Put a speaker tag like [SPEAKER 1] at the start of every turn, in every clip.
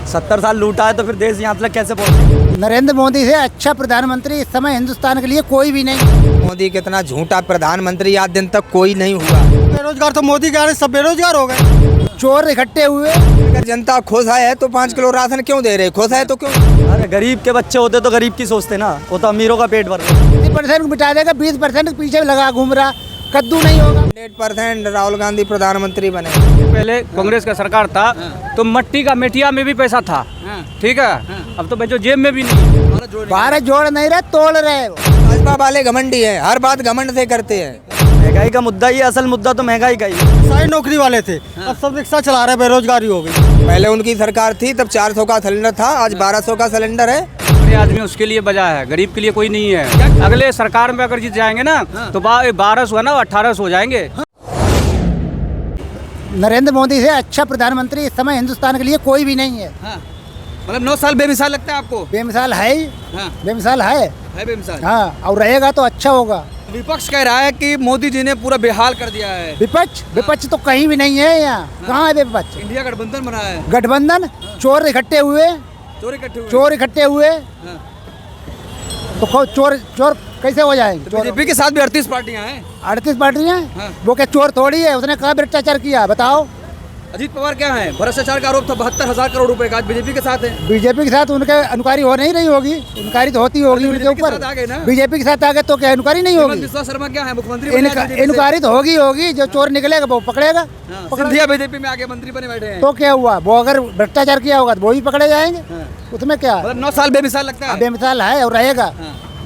[SPEAKER 1] 70 साल लूटा है तो फिर देश यहाँ तक कैसे पहुँचे?
[SPEAKER 2] नरेंद्र मोदी से अच्छा प्रधानमंत्री इस समय हिंदुस्तान के लिए कोई भी नहीं।
[SPEAKER 3] मोदी कितना झूठा प्रधानमंत्री आज दिन तक कोई नहीं हुआ।
[SPEAKER 4] बेरोजगार तो मोदी के आने सब बेरोजगार हो गए।
[SPEAKER 2] चोर इकट्ठे हुए।
[SPEAKER 3] अगर जनता खुश है तो 5 किलो राशन क्यों दे रहे? खुश है तो क्यों?
[SPEAKER 1] अरे गरीब के बच्चे होते तो गरीब की सोचते ना, वो तो अमीरों का पेट भर रहे।
[SPEAKER 2] 30% मिटा देगा, 20% के पीछे लगा घूम रहा, कद्दू नहीं होगा।
[SPEAKER 3] 100% राहुल गांधी प्रधानमंत्री बने।
[SPEAKER 5] पहले कांग्रेस का सरकार था तो मट्टी का मेटिया में भी पैसा था, ठीक है। अब तो बच्चों जेब में भी नहीं।
[SPEAKER 2] भारत जोड़ नहीं रहे, तोड़ रहे।
[SPEAKER 3] भाजपा वाले घमंडी है, हर बात घमंड से करते हैं।
[SPEAKER 1] महंगाई का मुद्दा ही है, असल मुद्दा तो महंगाई का ही है।
[SPEAKER 4] सारी नौकरी वाले थे, अब सब रिक्शा चला रहे, बेरोजगारी हो गई।
[SPEAKER 3] पहले उनकी सरकार थी तब 400 का सिलेंडर था, आज 1200 का सिलेंडर है।
[SPEAKER 5] बड़े आदमी उसके लिए बजा है, गरीब के लिए कोई नहीं है। अगले सरकार में अगर जीत जाएंगे ना तो 1200 है ना 1800 हो जाएंगे।
[SPEAKER 2] नरेंद्र मोदी से अच्छा प्रधानमंत्री इस समय हिंदुस्तान के लिए कोई भी नहीं है।
[SPEAKER 5] मतलब 9 साल बेमिसाल लगता है आपको?
[SPEAKER 2] बेमिसाल है ही,
[SPEAKER 5] हाँ।
[SPEAKER 2] बेमिसाल है।
[SPEAKER 5] बेमिसाल।
[SPEAKER 2] हाँ, और रहेगा तो अच्छा होगा।
[SPEAKER 5] विपक्ष कह रहा है कि मोदी जी ने पूरा बेहाल कर दिया है।
[SPEAKER 2] विपक्ष तो कहीं भी नहीं है यहाँ। कहाँ है विपक्ष?
[SPEAKER 5] इंडिया गठबंधन बना है।
[SPEAKER 2] गठबंधन, चोर इकट्ठे हुए। चोर इकट्ठे हुए तो चोर कैसे हो जाएंगे?
[SPEAKER 5] बीजेपी के साथ भी 38 पार्टियां हैं।
[SPEAKER 2] 38 पार्टियां?
[SPEAKER 5] हाँ।
[SPEAKER 2] वो क्या चोर थोड़ी है? उसने कहा भ्रष्टाचार किया, बताओ।
[SPEAKER 5] अजीत पवार क्या है? भ्रष्टाचार का आरोप था 72,000 करोड़ रुपए का, आज बीजेपी के साथ है।
[SPEAKER 2] बीजेपी के साथ उनके इनक्वायरी हो नहीं रही होगी। इनक्वायरी तो होती होगी उनके ऊपर। बीजेपी के साथ आ गए तो क्या इनक्वायरी नहीं होगी?
[SPEAKER 5] विश्वास शर्मा क्या है? मुख्यमंत्री।
[SPEAKER 2] इनक्वायरी तो होगी। जो चोर निकलेगा वो पकड़ेगा।
[SPEAKER 5] सिंधिया बीजेपी में आगे मंत्री बने बैठे हैं।
[SPEAKER 2] तो क्या हुआ? वो अगर भ्रष्टाचार किया होगा तो वो भी पकड़े जाएंगे। उसमें क्या?
[SPEAKER 5] 9 साल बेमिसाल लगता है।
[SPEAKER 2] बेमिसाल है और रहेगा।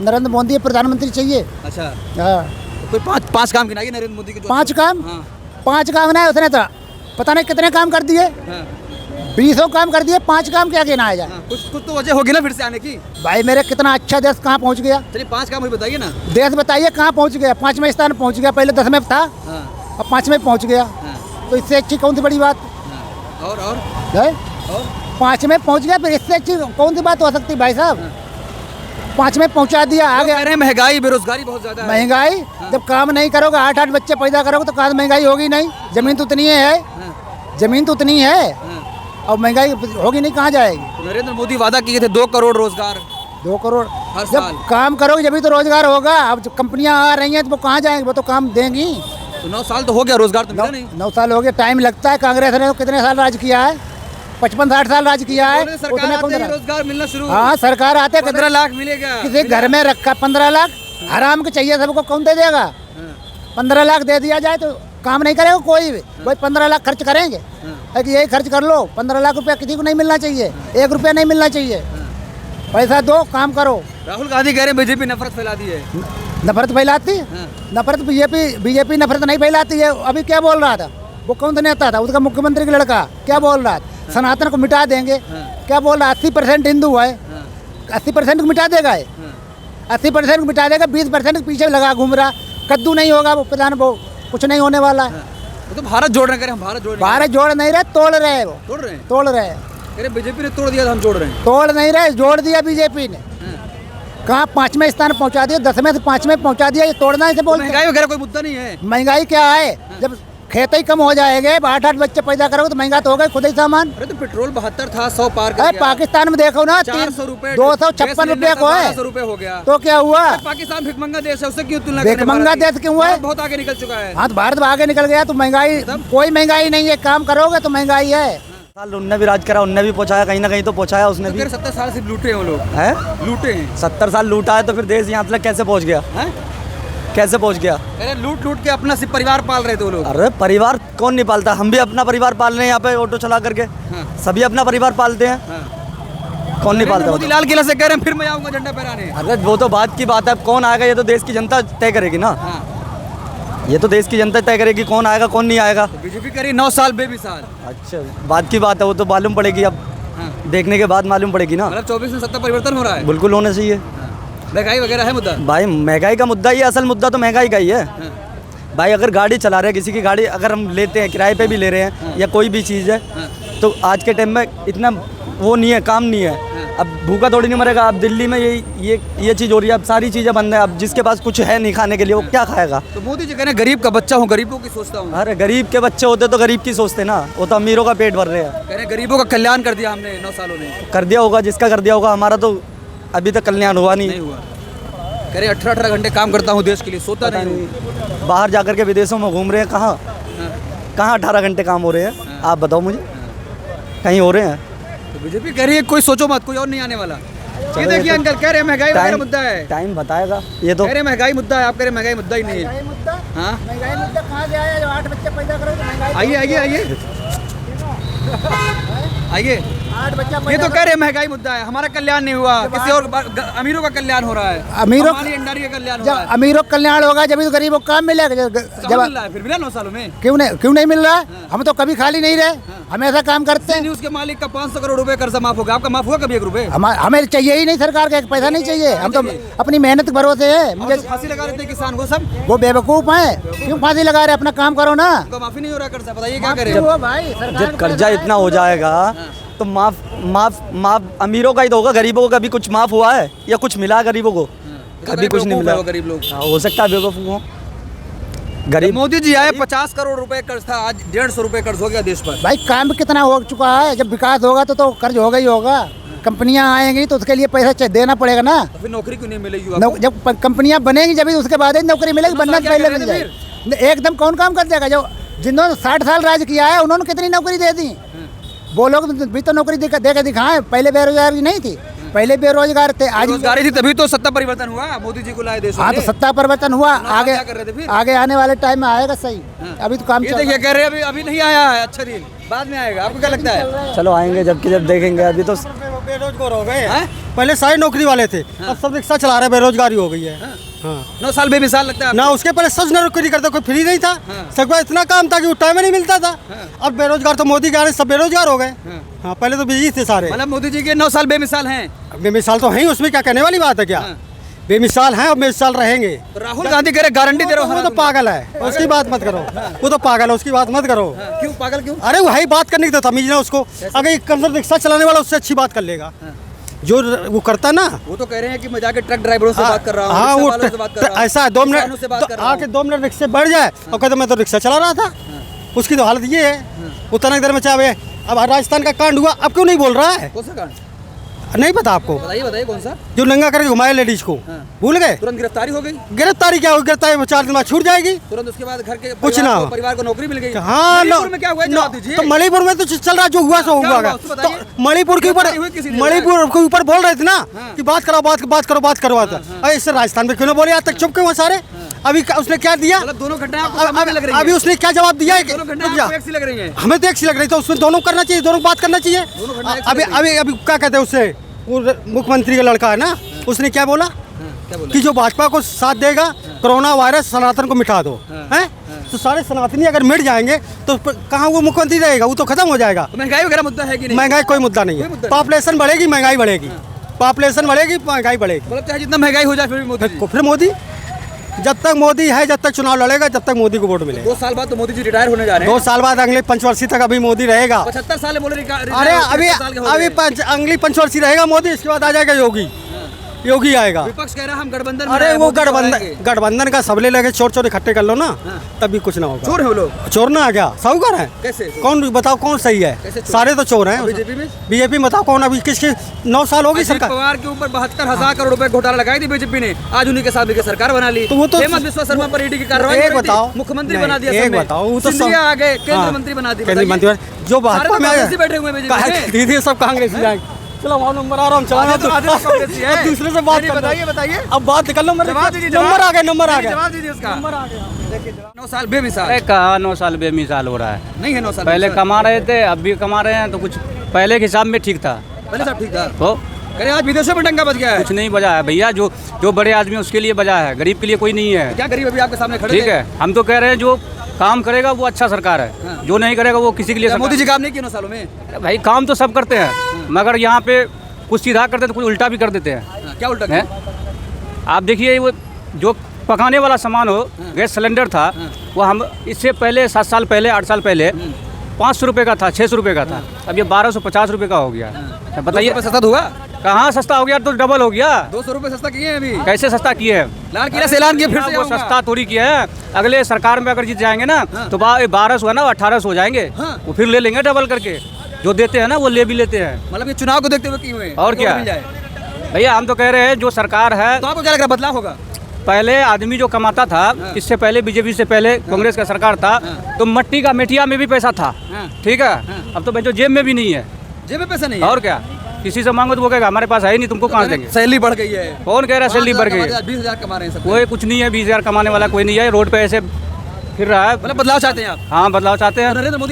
[SPEAKER 2] नरेंद्र मोदी प्रधानमंत्री चाहिए।
[SPEAKER 5] अच्छा,
[SPEAKER 2] हाँ।
[SPEAKER 5] कोई पाँच काम गिनाइए नरेंद्र मोदी के।
[SPEAKER 2] 5 काम?
[SPEAKER 5] हाँ।
[SPEAKER 2] 5 काम ना, उसने तो पता नहीं कितने काम कर दिए। 20 काम कर दिए, 5 काम क्या गिनाया जाए?
[SPEAKER 5] कुछ तो वजह होगी ना फिर से आने की।
[SPEAKER 2] भाई मेरे कितना अच्छा देश कहाँ पहुँच गया।
[SPEAKER 5] चलिए 5 काम मुझे बताइए ना।
[SPEAKER 2] देश बताइए कहाँ पहुँच गया? 5वें स्थान पहुँच गया। पहले 10 में था, अब 5वें पहुँच गया। तो इससे अच्छी कौन सी बड़ी बात?
[SPEAKER 5] और
[SPEAKER 2] 5 में पहुँच गया, फिर इससे अच्छी कौन सी बात हो सकती भाई साहब? 5 में पहुँचा दिया, आगे।
[SPEAKER 5] महंगाई बेरोजगारी बहुत ज्यादा है।
[SPEAKER 2] महंगाई जब काम नहीं करोगे, 8 बच्चे पैदा करोगे तो कहाँ महंगाई होगी? नहीं, जमीन तो उतनी है, जमीन तो उतनी है और महंगाई होगी नहीं, कहाँ जाएगी?
[SPEAKER 5] नरेंद्र मोदी वादा किए थे 2 करोड़ रोजगार।
[SPEAKER 2] 2 करोड़
[SPEAKER 5] हर
[SPEAKER 2] जब
[SPEAKER 5] साल।
[SPEAKER 2] काम करोगे जब भी तो रोजगार होगा। अब जो कंपनियां आ रही हैं तो वो कहाँ जाएंगे? वो तो काम देंगी।
[SPEAKER 5] तो 9 साल तो हो गया, रोजगार तो मिला नहीं।
[SPEAKER 2] 9 साल हो गए, टाइम लगता है। कांग्रेस ने कितने साल राज किया है? 55-60 साल राज किया है।
[SPEAKER 5] रोजगार मिलना शुरू।
[SPEAKER 2] हाँ, सरकार आते
[SPEAKER 5] 15 लाख मिलेगा।
[SPEAKER 2] किसी घर में रखा 15 लाख हराम के चाहिए सबको, कौन दे देगा? 15 लाख दे दिया जाए तो काम नहीं करेगा कोई भी। भाई 15 लाख खर्च करेंगे कि यही खर्च कर लो। 15 लाख रुपया किसी को नहीं मिलना चाहिए, 1 रुपया नहीं मिलना चाहिए। पैसा दो, काम करो।
[SPEAKER 5] राहुल गांधी कह रहे हैं बीजेपी नफरत फैलाती है।
[SPEAKER 2] नफरत फैलाती है? नफरत बीजेपी नफरत नहीं फैलाती है। अभी क्या बोल रहा था वो? कौन सा नेता था उसका? मुख्यमंत्री का लड़का क्या बोल रहा था? सनातन को मिटा देंगे। क्या बोल रहा? 80% हिंदू है, 80% को मिटा देगा। 80% को मिटा देगा, 20% के पीछे लगा घूम रहा, कद्दू नहीं होगा। वो प्रधान वो कुछ नहीं होने वाला है।
[SPEAKER 5] तो भारत जोड़ने करें, हम भारत
[SPEAKER 2] जोड़ नहीं रहे, तोड़ रहे हैं। वो तोड़ रहे हैं।
[SPEAKER 5] कह रहे बीजेपी ने तोड़ दिया तो हम जोड़ रहे हैं।
[SPEAKER 2] तोड़ नहीं रहे, जोड़ दिया बीजेपी ने। कहाँ 5वें स्थान पहुंचा दिया, 10वें से 5वें पहुंचा दिया। ये तोड़ना ही से बोलते।
[SPEAKER 5] महंगाई वगैरह कोई मुद्दा नहीं है।
[SPEAKER 2] महंगाई क्या है? जब खेती ही कम हो जाएंगे, 8 बच्चे पैदा करोगे तो महंगा तो होगा खुद ही सामान।
[SPEAKER 5] अरे तो पेट्रोल 72 था, 100 पार कर गया।
[SPEAKER 2] पाकिस्तान में देखो ना,
[SPEAKER 5] 400 रुपए,
[SPEAKER 2] 256 रुपये को है।
[SPEAKER 5] 200 रुपए हो गया
[SPEAKER 2] तो क्या हुआ?
[SPEAKER 5] पाकिस्तान भिखमंगा देश है, उससे क्यों तुलना?
[SPEAKER 2] भिखमंगा देश क्यों है?
[SPEAKER 5] बहुत आगे निकल चुका है।
[SPEAKER 2] हाँ, तो भारत आगे निकल गया तो महंगाई, कोई महंगाई नहीं है। काम करोगे तो महंगाई है।
[SPEAKER 1] साल उनने भी राज करा, उनने भी पहुंचाया, कहीं ना कहीं तो पहुंचाया उसने भी।
[SPEAKER 5] 70 साल से लूटे हैं वो लोग।
[SPEAKER 1] है
[SPEAKER 5] लूटे हैं।
[SPEAKER 1] 70 साल लूटा है तो फिर देश यहाँ तक कैसे पहुँच गया? कैसे पहुँच गया?
[SPEAKER 5] अरे लूट के अपना सिर्फ परिवार पाल रहे थे वो लोग।
[SPEAKER 1] अरे परिवार कौन नहीं पालता? हम भी अपना परिवार पाल रहे हैं यहाँ पे ऑटो चला करके। सभी अपना परिवार पालते हैं। कौन नहीं पालता?
[SPEAKER 5] मोदी लाल किला से कह रहे हैं फिर मैं आऊंगा झंडा फहराने।
[SPEAKER 1] अरे वो तो बात की बात है, कौन आएगा ये तो देश की जनता तय करेगी ना। ये तो देश की जनता तय करेगी कौन आएगा कौन नहीं आएगा।
[SPEAKER 5] बीजेपी करी 9 साल बेमिसाल।
[SPEAKER 1] अच्छा, बात की बात है, वो तो मालूम पड़ेगी अब। देखने के बाद मालूम पड़ेगी ना।
[SPEAKER 5] मतलब 24 में सत्ता परिवर्तन हो रहा है।
[SPEAKER 1] बिल्कुल होना चाहिए।
[SPEAKER 5] महंगाई वगैरह है मुद्दा?
[SPEAKER 1] भाई महंगाई का मुद्दा ही है, असल मुद्दा तो महंगाई का ही है। भाई अगर गाड़ी चला रहे हैं, किसी की गाड़ी अगर हम लेते हैं, किराए पे भी ले रहे हैं या कोई भी चीज़ है, तो आज के टाइम में इतना वो नहीं है, काम नहीं है। अब भूखा थोड़ी नहीं मरेगा। अब दिल्ली में ये चीज़ हो रही है, अब सारी चीज़ें बंद है। अब जिसके पास कुछ है नहीं खाने के लिए वो क्या खाएगा।
[SPEAKER 6] तो मोदी जी कह रहे हैं गरीब का बच्चा हूँ, गरीबों की सोचता हूँ।
[SPEAKER 1] अरे गरीब के बच्चे होते तो गरीब की सोचते ना, वो तो अमीरों का पेट भर रहे हैं।
[SPEAKER 6] कह रहे हैं गरीबों का कल्याण कर दिया हमने 9 सालों में।
[SPEAKER 1] कर दिया होगा जिसका कर दिया होगा, हमारा तो अभी तक कल्याण हुआ नहीं।
[SPEAKER 6] नहीं हुआ। कह रहे 18 घंटे काम करता हूँ देश के लिए, सोता नहीं हूँ।
[SPEAKER 1] बाहर जाकर के विदेशों में घूम रहे हैं, कहाँ 18 घंटे काम हो रहे हैं आप बताओ मुझे, कहीं हो रहे हैं।
[SPEAKER 6] तो बीजेपी कह रही है कोई सोचो मत, कोई और नहीं आने वाला। ये देखिए अंकल कह रहे हैं महंगाई वगैरह मुद्दा है।
[SPEAKER 1] टाइम बताएगा ये तो।
[SPEAKER 6] कह रहे महंगाई मुद्दा है, आप कह रहे महंगाई मुद्दा ही नहीं है।
[SPEAKER 2] मुद्दा
[SPEAKER 6] हाँ
[SPEAKER 2] महंगाई मुद्दा कहाँ से आया? जो 8 बच्चे पैदा करो तो महंगाई
[SPEAKER 6] आइए आइए आइए आइए।
[SPEAKER 2] 8 बच्चा
[SPEAKER 6] ये तो कह रहे हैं महंगाई मुद्दा है, हमारा कल्याण नहीं हुआ, किसी और अमीरों का कल्याण हो रहा है।
[SPEAKER 2] अमीरों
[SPEAKER 6] हमारी अंडारी का कल्याण हो
[SPEAKER 2] जब
[SPEAKER 6] रहा है।
[SPEAKER 2] अमीरों का कल्याण होगा जब तो गरीबों को काम मिलेगा।
[SPEAKER 6] कहाँ मिल रहा है फिर मिला 9 सालों में?
[SPEAKER 2] क्यों नहीं मिल रहा? हम तो कभी खाली नहीं रहे, हमेशा काम करते हैं।
[SPEAKER 6] न्यूज़ के मालिक का 500 करोड़ रुपए कर्जा माफ होगा, आपका माफ हुआ कभी 1 रुपए?
[SPEAKER 2] हमें चाहिए ही नहीं, सरकार का एक पैसा नहीं चाहिए। हम तो अपनी मेहनत के भरोसे है। मुझे
[SPEAKER 6] तो फांसी लगा देते हैं किसान को सब,
[SPEAKER 2] वो बेवकूफ हैं, क्यों फांसी लगा रहे? अपना काम करो ना।
[SPEAKER 6] उनका माफी नहीं हो रहा कर्जा, बताइए क्या करें?
[SPEAKER 2] क्यों हुआ भाई?
[SPEAKER 1] जब कर्जा इतना हो जाएगा तो माफ अमीरों का ही तो होगा, गरीबों को कभी कुछ माफ हुआ है या कुछ मिला गरीबों को? कभी कुछ नहीं मिला।
[SPEAKER 6] गरीब लोग
[SPEAKER 1] हो सकता है बेवकूफ हो गरीब।
[SPEAKER 6] मोदी जी आए 50 करोड़ रुपए कर्ज था, आज 150 रुपए कर्ज हो गया देश पर।
[SPEAKER 2] भाई काम कितना हो चुका है? जब विकास होगा तो कर्ज होगा ही होगा। कंपनियां आएंगी तो उसके लिए पैसा देना पड़ेगा ना।
[SPEAKER 6] तो फिर नौकरी क्यों नहीं मिलेगी?
[SPEAKER 2] जब कंपनियां बनेंगी जब उसके बाद ही नौकरी मिलेगी, बनना पहले मिल जाएगी। एकदम कौन काम कर देगा? जो जिन्होंने 60 साल राज किया है उन्होंने कितनी नौकरी दे दी? वो लोग भी तो नौकरी दे के दिखाएं। पहले बेरोजगारी नहीं थी, पहले बेरोजगार थे। आज
[SPEAKER 6] रोजगारी थी तभी तो सत्ता परिवर्तन हुआ, मोदी जी को लाए देश में।
[SPEAKER 2] हाँ तो सत्ता परिवर्तन हुआ, आगे
[SPEAKER 6] क्या कर रहे थे फिर?
[SPEAKER 2] आगे आने वाले टाइम में आएगा सही। अभी तो काम
[SPEAKER 6] ये
[SPEAKER 2] चल
[SPEAKER 6] देखिए कह रहे हैं अभी नहीं आया है अच्छा दिन, बाद में आएगा। आपको क्या लगता है?
[SPEAKER 1] चलो आएंगे जब देखेंगे। अभी तो
[SPEAKER 4] बेरोजगार हो गए हैं। पहले सारे नौकरी वाले थे, अब सब रिक्शा चला रहे हैं, बेरोजगारी हो गई है। हाँ
[SPEAKER 6] 9 साल बेमिसाल लगता है
[SPEAKER 4] ना, उसके पहले सब नौकरी करता, कोई फ्री नहीं था। सबका इतना काम था कि उस टाइम में नहीं मिलता था। अब बेरोजगार तो मोदी के आने सब बेरोजगार हो गए। हाँ पहले तो बिजी थे सारे।
[SPEAKER 6] मतलब मोदी जी के 9 साल बेमिसाल हैं।
[SPEAKER 4] बेमिसाल तो हैं, उसमें क्या कहने वाली बात है? क्या बेमिसाल हैं और बेमिसाल रहेंगे।
[SPEAKER 6] तो राहुल गांधी कह रहे गारंटी दे रहा
[SPEAKER 4] वो
[SPEAKER 6] हूँ।
[SPEAKER 4] तो पागल है, उसकी बात मत करो। वो तो पागल है, उसकी बात मत करो।
[SPEAKER 6] क्यों पागल क्यों?
[SPEAKER 4] अरे वो है बात करने की तो तमीज ना उसको। अगर एक कंसर रिक्शा चलाने वाला उससे अच्छी बात कर लेगा जो वो करता ना।
[SPEAKER 6] वो तो कह रहे हैं कि मैं जाके ट्रक ड्राइवरों से बात कर रहा हूँ।
[SPEAKER 4] हाँ
[SPEAKER 6] रिक्शा
[SPEAKER 4] वो
[SPEAKER 6] वालों से बात कर रहा हूँ,
[SPEAKER 4] ऐसा है, 2
[SPEAKER 6] किसानों से बात
[SPEAKER 4] मिनट
[SPEAKER 6] कर रहा हूँ।
[SPEAKER 4] आके 2 मिनट रिक्शे बढ़ जाए और कहते मैं तो रिक्शा चला रहा था। उसकी तो हालत ये है। उतना देर में चाहे अब राजस्थान का कांड हुआ, अब क्यों नहीं बोल रहा है?
[SPEAKER 6] कौन सा कांड?
[SPEAKER 4] नहीं पता आपको?
[SPEAKER 6] बताइए कौन सा?
[SPEAKER 4] जो नंगा करके घुमाए लेडीज को, भूल गए?
[SPEAKER 6] तुरंत गिरफ्तारी हो गई।
[SPEAKER 4] गिरफ्तारी क्या होगी? गिरफ्तारी 4 दिन बाद छूट जाएगी।
[SPEAKER 6] तुरंत उसके बाद घर के
[SPEAKER 4] कुछ ना हो।
[SPEAKER 6] परिवार को नौकरी मिल गई।
[SPEAKER 4] हाँ
[SPEAKER 6] मणिपुर में क्या हुआ जवाब दीजिए।
[SPEAKER 4] तो मणिपुर में तो चल रहा, जो हुआ सो
[SPEAKER 6] क्या
[SPEAKER 4] हुआ।
[SPEAKER 6] हुआ उसको बताइए।
[SPEAKER 4] तो मणिपुर के ऊपर बोल रहे थे ना कि बात करो बात करो। इससे राजस्थान में क्यों ना बोले? आज तक चुप क्यों हुआ सारे? अभी उसने क्या दिया?
[SPEAKER 6] मतलब दोनों घटनाएं आपको सामान्य लग रही हैं।
[SPEAKER 4] अभी उसने क्या जवाब दिया है?
[SPEAKER 6] दोनों घटनाएं आपको एक सी लग रही हैं।
[SPEAKER 4] हमें तो एक सी लग रही, तो उसमें दोनों करना चाहिए, दोनों बात करना चाहिए। अभी क्या कहते हैं उससे, वो मुख्यमंत्री का लड़का है ना, उसने क्या बोला कि जो भाजपा को साथ देगा कोरोना वायरस सनातन को मिटा दो। हैं तो सारे सनातनी अगर मिट जाएंगे तो कहाँ वो मुख्यमंत्री रहेगा? वो तो खत्म हो जाएगा।
[SPEAKER 6] तो महंगाई वगैरह मुद्दा है कि नहीं?
[SPEAKER 4] महंगाई कोई मुद्दा नहीं है। पॉपुलेशन बढ़ेगी, महंगाई बढ़ेगी। पॉपुलेशन बढ़ेगी, महंगाई बढ़ेगी।
[SPEAKER 6] मतलब चाहे जितना महंगाई हो जाए फिर भी मोदी जी।
[SPEAKER 4] फिर मोदी, जब तक मोदी है, जब तक चुनाव लड़ेगा, जब तक मोदी को वोट मिलेगा।
[SPEAKER 6] 2 साल बाद तो मोदी जी रिटायर होने जा रहे हैं।
[SPEAKER 4] 2 साल बाद अगले 5 वर्षी तक अभी मोदी रहेगा।
[SPEAKER 6] 75 साल बोले
[SPEAKER 4] अरे अभी अगली 5 वर्षी रहेगा मोदी, इसके बाद आ जाएगा योगी आएगा।
[SPEAKER 6] विपक्ष कह रहा है हम गठबंधन।
[SPEAKER 4] अरे वो गठबंधन का सबले लगे चोर इकट्ठे कर लो ना, तभी कुछ ना होगा।
[SPEAKER 6] चोर है वो लोग?
[SPEAKER 4] चोर ना आ गया, साहूकार है।
[SPEAKER 6] कैसे?
[SPEAKER 4] कौन बताओ कौन सही है? सारे तो चोर हैं। बीजेपी में बताओ कौन? अभी किसकी 9 साल होगी सरकार?
[SPEAKER 6] पवार के ऊपर 72,000 करोड़ रुपए घोटाला लगाई थी बीजेपी ने, आज उन्हीं के साथ मिलकर सरकार बना ली।
[SPEAKER 4] तो वो तो
[SPEAKER 6] हेमंत बिस्वा शर्मा पर ईडी की कार्रवाई
[SPEAKER 4] एक बताओ,
[SPEAKER 6] मुख्यमंत्री बना दिया।
[SPEAKER 4] एक बताओ, वो तो
[SPEAKER 6] सिंधिया आ गए, केंद्रीय मंत्री बना दिए।
[SPEAKER 4] केंद्रीय मंत्री जो भाजपा में
[SPEAKER 6] कांग्रेसी बैठे हुए हैं बीजेपी में।
[SPEAKER 4] दीदी सब कांग्रेसी जाएंगे। चलो वहाँ नंबर आ रहा हूँ, चला दूसरे से बात
[SPEAKER 6] बताइए।
[SPEAKER 4] अब बात निकल लो, नंबर आ गया।
[SPEAKER 6] जवाब दीजिए उसका। 9 साल बेमिसाल।
[SPEAKER 5] अरे कहाँ 9 साल बेमिसाल हो रहा है?
[SPEAKER 6] नहीं है 9 साल
[SPEAKER 5] पहले कमा रहे थे, अब भी कमा रहे हैं, तो कुछ पहले के हिसाब में ठीक था।
[SPEAKER 6] पहले सब ठीक था।
[SPEAKER 5] तो
[SPEAKER 6] अरे आज विदेशों में डंका बज गया है।
[SPEAKER 5] कुछ नहीं बजा है भैया, जो बड़े आदमी उसके लिए बजा है, गरीब के लिए कोई नहीं है।
[SPEAKER 6] क्या गरीब अभी आपके सामने खड़े?
[SPEAKER 5] ठीक है, हम तो कह रहे हैं जो काम करेगा वो अच्छा सरकार है, जो नहीं करेगा वो किसी के लिए।
[SPEAKER 6] मोदी जी काम नहीं किया 9 सालों में?
[SPEAKER 5] भाई काम तो सब करते हैं, मगर यहाँ पे कुछ सीधा करते तो कुछ उल्टा भी कर देते हैं।
[SPEAKER 6] क्या उल्टा
[SPEAKER 5] है? आप देखिए वो जो पकाने वाला सामान हो, गैस सिलेंडर था, वो हम इससे पहले 7 साल पहले 8 साल पहले 500 रुपये का था, 600 रुपये का था, अब ये 1250 रुपये का हो गया। बताइए
[SPEAKER 6] सस्ता हुआ?
[SPEAKER 5] कहाँ सस्ता हो गया, तो डबल हो गया।
[SPEAKER 6] 200 रुपए सस्ता किए हैं अभी।
[SPEAKER 5] कैसे सस्ता किए हैं?
[SPEAKER 6] लाल किला से ऐलान किया फिर से
[SPEAKER 5] वो
[SPEAKER 6] आऊंगा।
[SPEAKER 5] सस्ता थोड़ी किया है। अगले सरकार में अगर जीत जाएंगे ना तो 1200 है ना 1800 हो जाएंगे।
[SPEAKER 6] हाँ।
[SPEAKER 5] वो फिर ले लेंगे डबल करके, जो देते हैं ना वो ले भी लेते हैं।
[SPEAKER 6] मतलब ये चुनाव को देखते हुए किए हुए हैं।
[SPEAKER 5] और क्या?
[SPEAKER 6] मिल जाए।
[SPEAKER 5] भैया हम तो कह रहे हैं जो सरकार है,
[SPEAKER 6] तो आपको क्या लग रहा है बदलाव होगा?
[SPEAKER 5] पहले आदमी जो कमाता था, इससे पहले बीजेपी से पहले कांग्रेस का सरकार था, तो मट्टी का मेटिया में भी पैसा था। ठीक है, अब तो जो जेब में भी नहीं है।
[SPEAKER 6] जेब में पैसा नहीं है।
[SPEAKER 5] और क्या, किसी से मांगो तो वो कहेगा हमारे पास है ही नहीं, तुमको कहाँ से देंगे।
[SPEAKER 6] सैलरी बढ़ गई है।
[SPEAKER 5] कौन कह रहा है सैलरी बढ़ गई है?
[SPEAKER 6] 20,000 कमा रहे हैं सब।
[SPEAKER 5] कोई कुछ नहीं है, 20,000 कमाने वाला कोई नहीं है, रोड पे ऐसे फिर रहा है।
[SPEAKER 6] मतलब बदलाव चाहते हैं आप?
[SPEAKER 5] हाँ, बदलाव चाहते हैं।
[SPEAKER 6] नरेंद्र मोदी